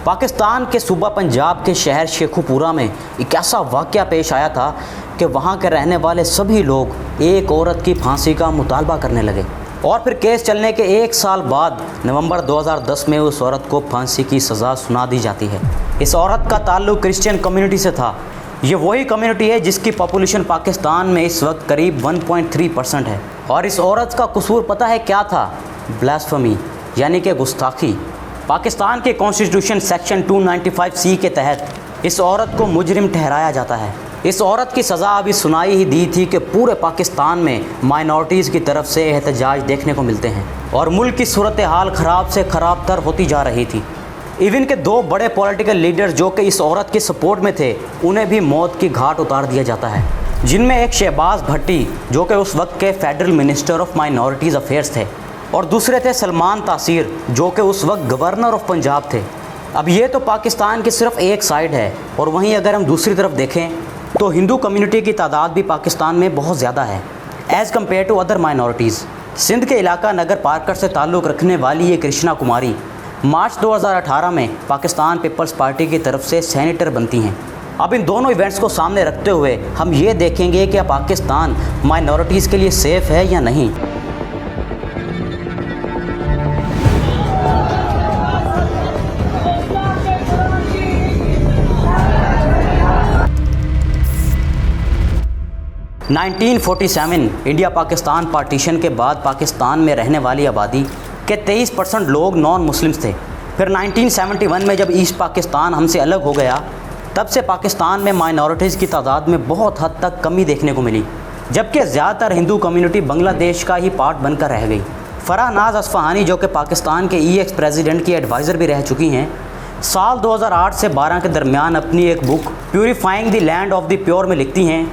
पाकिस्तान के सूबा पंजाब के शहर शेखुपुरा में एक ऐसा वाक़या पेश आया था कि वहाँ के रहने वाले सभी लोग एक औरत की फांसी का मुतालबा करने लगे और फिर केस चलने के 1 साल बाद नवंबर 2010 में उस औरत को फांसी की सज़ा सुना दी जाती है। इस औरत का ताल्लुक क्रिश्चियन कम्युनिटी से था। ये वही कम्युनिटी है जिसकी पॉपुलेशन पाकिस्तान में इस वक्त करीब 1.3% है। और इस औरत का कसूर पता है क्या था? ब्लास्फेमी यानी कि गुस्ताखी। पाकिस्तान के कॉन्स्टिट्यूशन सेक्शन 295C के तहत इस औरत को मुजरिम ठहराया जाता है। इस औरत की सज़ा अभी सुनाई ही दी थी कि पूरे पाकिस्तान में माइनॉरिटीज़ की तरफ से एहतजाज देखने को मिलते हैं और मुल्क की सूरत हाल ख़राब से ख़राब तर होती जा रही थी। इवन के 2 बड़े पॉलिटिकल लीडर्स जो कि इस औरत के सपोर्ट में थे, उन्हें भी मौत की घाट उतार दिया जाता है, जिनमें एक शहबाज भट्टी जो कि उस वक्त के federal minister of minorities affairs थे और दूसरे थे सलमान तासीर जो कि उस वक्त गवर्नर ऑफ पंजाब थे। अब ये तो पाकिस्तान की सिर्फ एक साइड है और वहीं अगर हम दूसरी तरफ देखें तो हिंदू कम्युनिटी की तादाद भी पाकिस्तान में बहुत ज़्यादा है as compare to other minorities. Sindh के इलाका नगर पार्कर से ताल्लुक़ रखने वाली ये कृष्णा कुमारी मार्च 2018 में पाकिस्तान पीपल्स पार्टी की तरफ से सेनेटर बनती हैं। अब इन दोनों इवेंट्स को सामने रखते हुए हम ये देखेंगे कि पाकिस्तान माइनॉरिटीज़ के लिए सेफ़ है या नहीं। – 1947 इंडिया पाकिस्तान पार्टीशन के बाद पाकिस्तान में रहने वाली आबादी के 23% लोग नॉन मुस्लिम्स थे। फिर 1971 में जब ईस्ट पाकिस्तान हमसे अलग हो गया, तब से पाकिस्तान में माइनॉरिटीज़ की तादाद में बहुत हद तक कमी देखने को मिली, जबकि ज़्यादातर हिंदू कम्युनिटी बांग्लादेश का ही पार्ट बनकर रह गई। फराह नाज असफ़हानी जो कि पाकिस्तान के एक्स प्रेसिडेंट की एडवाइज़र भी रह चुकी हैं, साल 2008 से 12 के दरमियान अपनी एक book purifying the land of the pure में लिखती हैं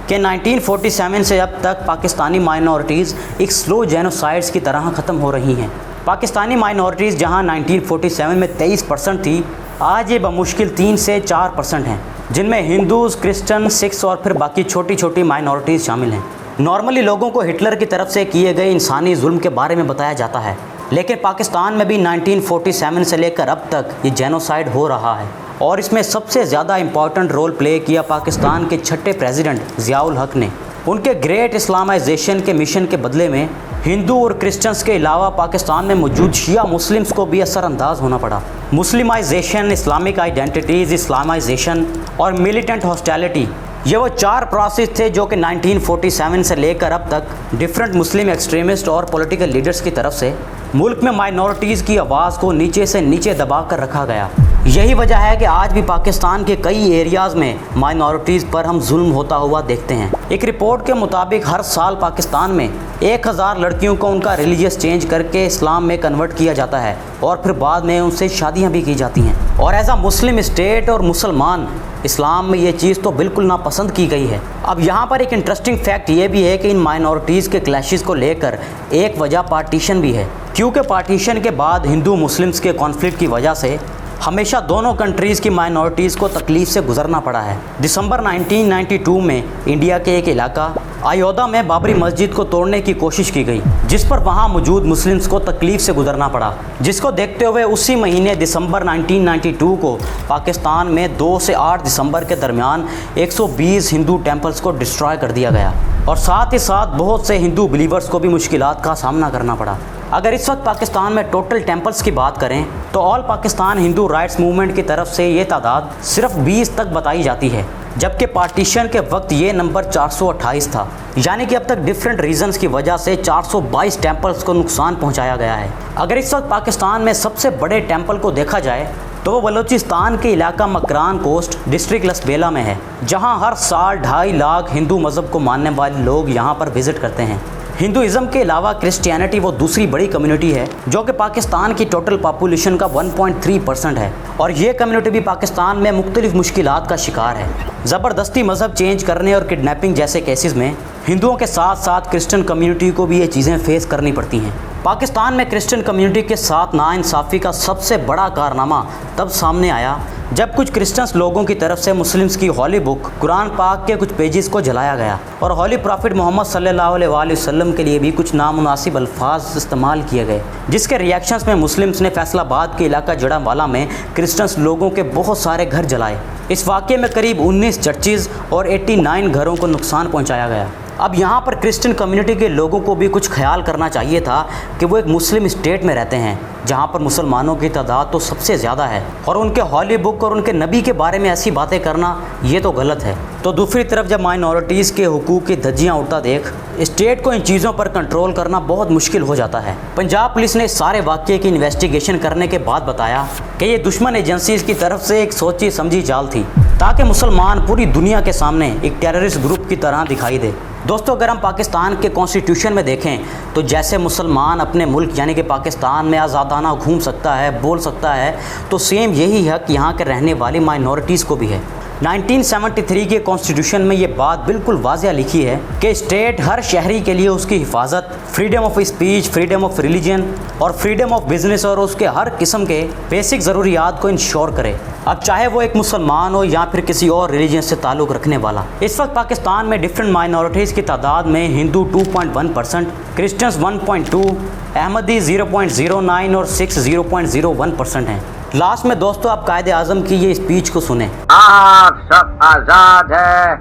कि 1947 से अब तक पाकिस्तानी माइनॉरिटीज़ एक स्लो जेनोसाइड्स की तरह ख़त्म हो रही हैं। पाकिस्तानी माइनॉरिटीज़ जहां 1947 में 23% थी, आज ये बमुश्किल 3 से 4% हैं, जिनमें हिंदूज़, क्रिश्चियन, सिख्स और फिर बाकी छोटी छोटी माइनॉरिटीज़ शामिल हैं। नॉर्मली लोगों को हिटलर की तरफ से किए गए इंसानी जुल्म के बारे में बताया जाता है, लेकिन पाकिस्तान में भी 1947 से लेकर अब तक ये जेनोसाइड हो रहा है और इसमें सबसे ज़्यादा इम्पॉर्टेंट रोल प्ले किया पाकिस्तान के छठे प्रेसिडेंट ज़ियाउल हक ने। उनके ग्रेट इस्लामाइजेशन के मिशन के बदले में हिंदू और क्रिश्चियंस के अलावा पाकिस्तान में मौजूद शिया मुस्लिम्स को भी असरअंदाज होना पड़ा। मुस्लिमाइजेशन, इस्लामिक आइडेंटिटीज़, इस्लामाइजेशन और मिलिटेंट हॉस्टिलिटी, ये वो 4 प्रोसेस थे जो कि 1947 से लेकर अब तक डिफरेंट मुस्लिम एक्सट्रीमिस्ट और पॉलिटिकल लीडर्स की तरफ से मुल्क में माइनॉरिटीज़ की आवाज़ को नीचे से नीचे दबा कर रखा गया। यही वजह है कि आज भी पाकिस्तान के कई एरियाज़ में माइनॉरिटीज़ पर हम जुल्म होता हुआ देखते हैं। एक रिपोर्ट के मुताबिक हर साल पाकिस्तान में 1000 लड़कियों को उनका रिलीजियस चेंज करके इस्लाम में कन्वर्ट किया जाता है और फिर बाद में उनसे शादियां भी की जाती हैं। और एज अ मुस्लिम स्टेट और मुसलमान इस्लाम में ये चीज़ तो बिल्कुल नापसंद की गई है। अब यहाँ पर एक इंटरेस्टिंग फैक्ट ये भी है कि इन माइनॉरिटीज़ के क्लैशेस को लेकर एक वजह पार्टीशन भी है, क्योंकि पार्टीशन के बाद हिंदू मुस्लिम्स के कॉन्फ्लिक्ट की वजह से हमेशा दोनों कंट्रीज़ की माइनॉरिटीज़ को तकलीफ़ से गुजरना पड़ा है। दिसंबर 1992 में इंडिया के एक इलाका अयोध्या में बाबरी मस्जिद को तोड़ने की कोशिश की गई, जिस पर वहां मौजूद मुस्लिम्स को तकलीफ़ से गुजरना पड़ा, जिसको देखते हुए उसी महीने दिसंबर 1992 को पाकिस्तान में 2 से 8 दिसंबर के दरमियान 120 हिंदू टेम्पल्स को डिस्ट्रॉय कर दिया गया और साथ ही साथ बहुत से हिंदू बिलीवर्स को भी मुश्किलात का सामना करना पड़ा। अगर इस वक्त पाकिस्तान में टोटल टेम्पल्स की बात करें तो all Pakistan Hindu rights movement की तरफ से ये तादाद सिर्फ 20 तक बताई जाती है, जबकि पार्टीशन के वक्त ये नंबर 428 था। यानी कि अब तक डिफरेंट रीजंस की वजह से 422 टेम्पल्स को नुकसान पहुंचाया गया है। अगर इस वक्त पाकिस्तान में सबसे बड़े टेम्पल को देखा जाए तो वो बलूचिस्तान के इलाका मकरान कोस्ट डिस्ट्रिक्ट लसबेला में है, जहां हर साल 2.5 लाख हिंदू मज़हब को मानने वाले लोग यहां पर विज़िट करते हैं। हिंदुइज़्म के अलावा क्रिश्चियनिटी वो दूसरी बड़ी कम्युनिटी है जो कि पाकिस्तान की टोटल पॉपुलेशन का 1.3% है और ये कम्युनिटी भी पाकिस्तान में मुख्तलिफ मुश्किलात का शिकार है। ज़बरदस्ती मज़हब चेंज करने और किडनैपिंग जैसे केसेस में हिंदुओं के साथ साथ क्रिश्चियन कम्युनिटी को भी ये चीज़ें फेस करनी पड़ती हैं। पाकिस्तान में क्रिश्चियन कम्युनिटी के साथ नाइंसाफ़ी का सबसे बड़ा कारनामा तब सामने आया जब कुछ क्रिश्चियंस लोगों की तरफ से मुस्लिम्स की हॉली बुक कुरान पाक के कुछ पेजेस को जलाया गया और हॉली प्रॉफिट मोहम्मद सल्लल्लाहु अलैहि वसल्लम के लिए भी कुछ नामुनासिब अल्फाज इस्तेमाल किए गए, जिसके रिएक्शंस में मुस्लिम्स ने फैसलाबाद के इलाका जड़ावाला में क्रिश्चियंस लोगों के बहुत सारे घर जलाए। इस वाक़े में करीब 19 चर्चेज़ और 89 घरों को नुकसान पहुँचाया गया। अब यहाँ पर क्रिश्चियन कम्युनिटी के लोगों को भी कुछ ख्याल करना चाहिए था कि वो एक मुस्लिम स्टेट में रहते हैं जहाँ पर मुसलमानों की तादाद तो सबसे ज़्यादा है, और उनके हॉली बुक और उनके नबी के बारे में ऐसी बातें करना ये तो गलत है। तो दूसरी तरफ जब माइनॉरिटीज़ के हुकूक की धज्जियाँ उड़ता देख स्टेट को इन चीज़ों पर कंट्रोल करना बहुत मुश्किल हो जाता है। पंजाब पुलिस ने सारे वाक़े की इन्वेस्टिगेशन करने के बाद बताया कि ये दुश्मन एजेंसीज़ की तरफ से एक सोची समझी चाल थी ताकि मुसलमान पूरी दुनिया के सामने एक टेररिस्ट ग्रुप की तरह दिखाई दे। दोस्तों, अगर हम पाकिस्तान के कॉन्स्टिट्यूशन में देखें तो जैसे मुसलमान अपने मुल्क यानी कि पाकिस्तान में आज़ादाना घूम सकता है, बोल सकता है, तो सेम यही हक यहाँ के रहने वाली माइनॉरिटीज़ को भी है। 1973 के कॉन्स्टिट्यूशन में ये बात बिल्कुल वाज़िया लिखी है कि स्टेट हर शहरी के लिए उसकी हिफाजत, freedom of speech, freedom of religion और फ्रीडम ऑफ बिजनेस और उसके हर किस्म के बेसिक ज़रूरियात को इंश्योर करे, अब चाहे वो एक मुसलमान हो या फिर किसी और रिलीजन से ताल्लुक़ रखने वाला। इस वक्त पाकिस्तान में डिफरेंट माइनॉरिटीज़ की तादाद में हिंदू 2.1%, क्रिश्चियंस 1.2%, अहमदी 0.09 और सिख्स 0.01% हैं। लास्ट में दोस्तों आप कायदे आज़म की ये स्पीच को सुने। आप सब आजाद है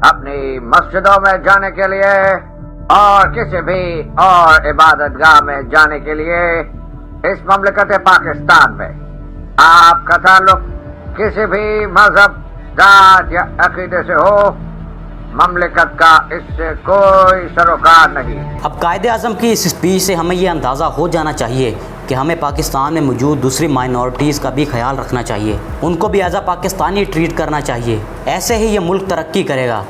अपनी मस्जिदों में जाने के लिए और किसी भी और इबादतगाह में जाने के लिए इस ममलकत पाकिस्तान में। आपका ताल्लुक किसी भी मजहब, जात या अकीदे से हो, ममलकत का इससे कोई सरोकार नहीं। अब कायदे आज़म की इस स्पीच से हमें ये अंदाज़ा हो जाना चाहिए कि हमें पाकिस्तान में मौजूद दूसरी माइनॉरिटीज़ का भी ख्याल रखना चाहिए, उनको भी एज आ पाकिस्तानी ट्रीट करना चाहिए। ऐसे ही ये मुल्क तरक्की करेगा।